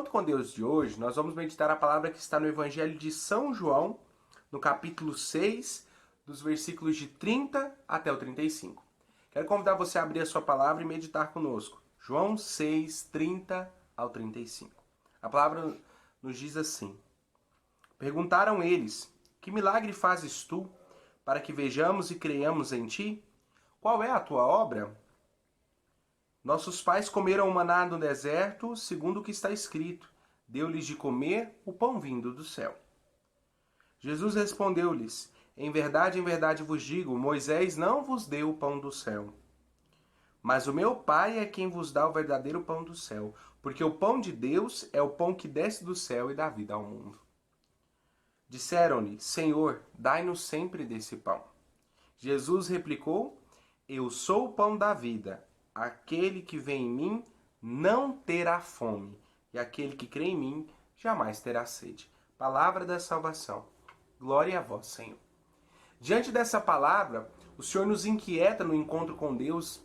Encontro com Deus de hoje, nós vamos meditar a palavra que está no Evangelho de São João, no capítulo 6, dos versículos de 30 até o 35. Quero convidar você a abrir a sua palavra e meditar conosco. João 6, 30 ao 35. A palavra nos diz assim: Perguntaram eles: Que milagre fazes tu, para que vejamos e creiamos em ti? Qual é a tua obra? Nossos pais comeram o maná no deserto, segundo o que está escrito: Deu-lhes de comer o pão vindo do céu. Jesus respondeu-lhes: em verdade vos digo, Moisés não vos deu o pão do céu. Mas o meu Pai é quem vos dá o verdadeiro pão do céu, porque o pão de Deus é o pão que desce do céu e dá vida ao mundo. Disseram-lhe: Senhor, dai-nos sempre desse pão. Jesus replicou: Eu sou o pão da vida. Aquele que vem em mim não terá fome, e aquele que crê em mim jamais terá sede. Palavra da salvação. Glória a vós, Senhor. Diante dessa palavra, o Senhor nos inquieta no encontro com Deus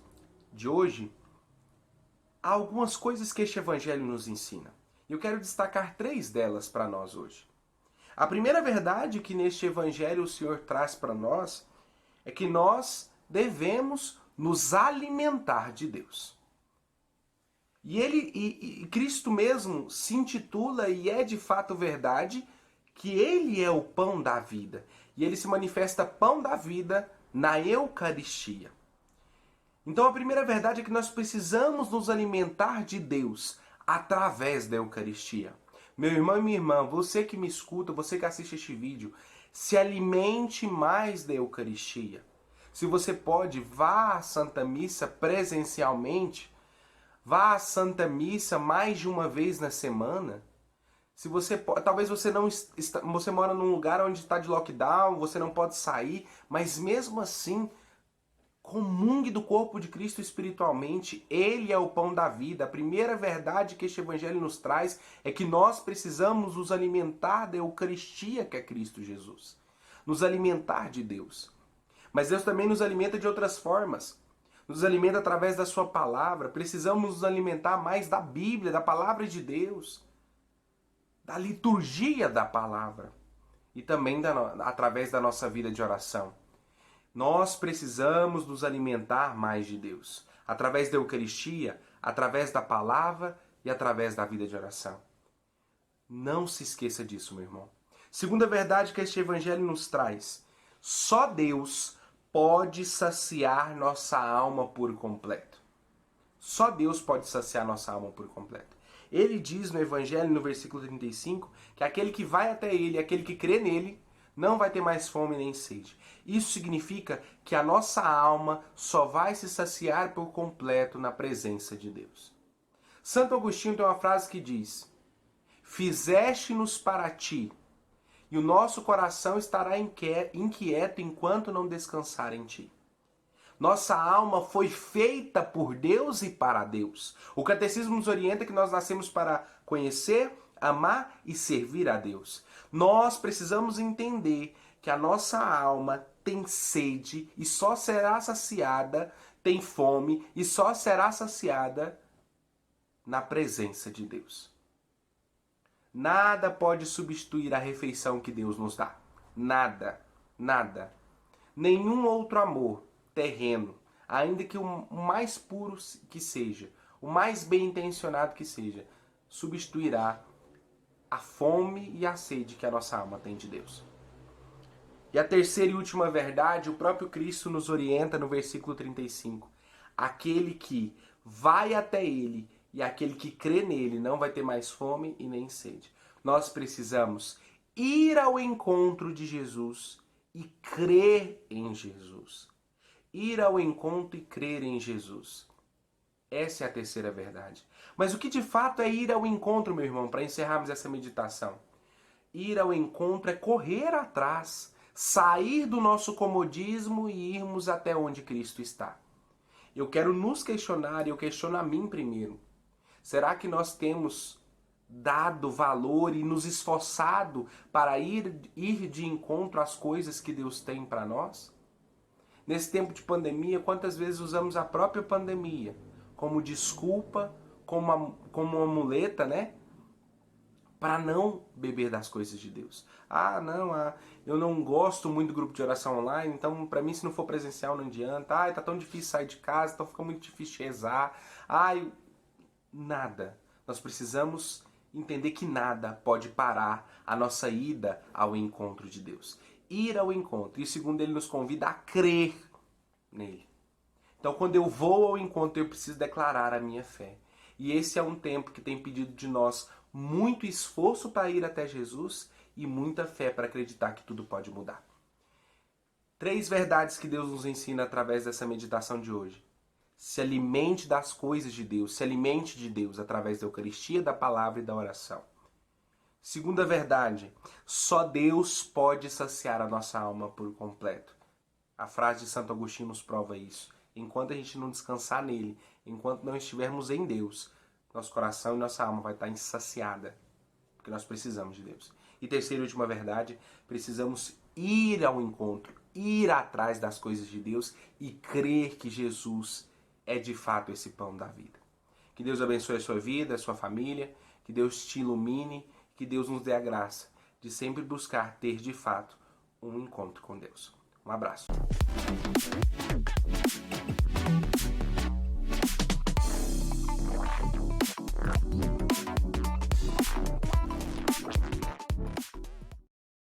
de hoje. Há algumas coisas que este evangelho nos ensina. Eu quero destacar 3 delas para nós hoje. A primeira verdade que neste evangelho o Senhor traz para nós é que nós devemos nos alimentar de Deus. E Cristo mesmo se intitula, e é de fato verdade, que Ele é o pão da vida. E Ele se manifesta pão da vida na Eucaristia. Então a primeira verdade é que nós precisamos nos alimentar de Deus através da Eucaristia. Meu irmão e minha irmã, você que me escuta, você que assiste este vídeo, se alimente mais da Eucaristia. Se você pode, vá à Santa Missa presencialmente, vá à Santa Missa mais de uma vez na semana. Se você talvez você não você mora num lugar onde está de lockdown, você não pode sair, mas mesmo assim, comungue do corpo de Cristo espiritualmente. Ele é o pão da vida. A primeira verdade que este evangelho nos traz é que nós precisamos nos alimentar da Eucaristia, que é Cristo Jesus. Nos alimentar de Deus. Mas Deus também nos alimenta de outras formas. Nos alimenta através da sua palavra. Precisamos nos alimentar mais da Bíblia, da palavra de Deus. Da liturgia da palavra. E também através da nossa vida de oração. Nós precisamos nos alimentar mais de Deus. Através da Eucaristia, através da palavra e através da vida de oração. Não se esqueça disso, meu irmão. Segunda verdade que este evangelho nos traz. Só Deus pode saciar nossa alma por completo. Só Deus pode saciar nossa alma por completo. Ele diz no Evangelho, no versículo 35, que aquele que vai até Ele, aquele que crê nele, não vai ter mais fome nem sede. Isso significa que a nossa alma só vai se saciar por completo na presença de Deus. Santo Agostinho tem uma frase que diz: Fizeste-nos para ti, e o nosso coração estará inquieto enquanto não descansar em ti. Nossa alma foi feita por Deus e para Deus. O catecismo nos orienta que nós nascemos para conhecer, amar e servir a Deus. Nós precisamos entender que a nossa alma tem sede e só será saciada, tem fome e só será saciada na presença de Deus. Nada pode substituir a refeição que Deus nos dá. Nada, nada. Nenhum outro amor terreno, ainda que o mais puro que seja, o mais bem intencionado que seja, substituirá a fome e a sede que a nossa alma tem de Deus. E a terceira e última verdade, o próprio Cristo nos orienta no versículo 35. Aquele que vai até Ele e aquele que crê nele não vai ter mais fome e nem sede. Nós precisamos ir ao encontro de Jesus e crer em Jesus. Ir ao encontro e crer em Jesus. Essa é a terceira verdade. Mas o que de fato é ir ao encontro, meu irmão, para encerrarmos essa meditação? Ir ao encontro é correr atrás, sair do nosso comodismo e irmos até onde Cristo está. Eu quero nos questionar, e eu questiono a mim primeiro. Será que nós temos dado valor e nos esforçado para ir de encontro às coisas que Deus tem para nós? Nesse tempo de pandemia, quantas vezes usamos a própria pandemia como desculpa, como uma muleta, né? para não beber das coisas de Deus. Eu não gosto muito do grupo de oração online, então para mim se não for presencial não adianta. Tá tão difícil sair de casa, então fica muito difícil rezar. Nada. Nós precisamos entender que nada pode parar a nossa ida ao encontro de Deus. Ir ao encontro. E segundo, ele nos convida a crer nele. Então, quando eu vou ao encontro, eu preciso declarar a minha fé. E esse é um tempo que tem pedido de nós muito esforço para ir até Jesus e muita fé para acreditar que tudo pode mudar. 3 verdades que Deus nos ensina através dessa meditação de hoje. Se alimente das coisas de Deus, se alimente de Deus através da Eucaristia, da palavra e da oração. Segunda verdade, só Deus pode saciar a nossa alma por completo. A frase de Santo Agostinho nos prova isso. Enquanto a gente não descansar nele, enquanto não estivermos em Deus, nosso coração e nossa alma vai estar insaciada, porque nós precisamos de Deus. E terceira e última verdade, precisamos ir ao encontro, ir atrás das coisas de Deus e crer que Jesus é de fato esse pão da vida. Que Deus abençoe a sua vida, a sua família, que Deus te ilumine, que Deus nos dê a graça de sempre buscar ter de fato um encontro com Deus. Um abraço.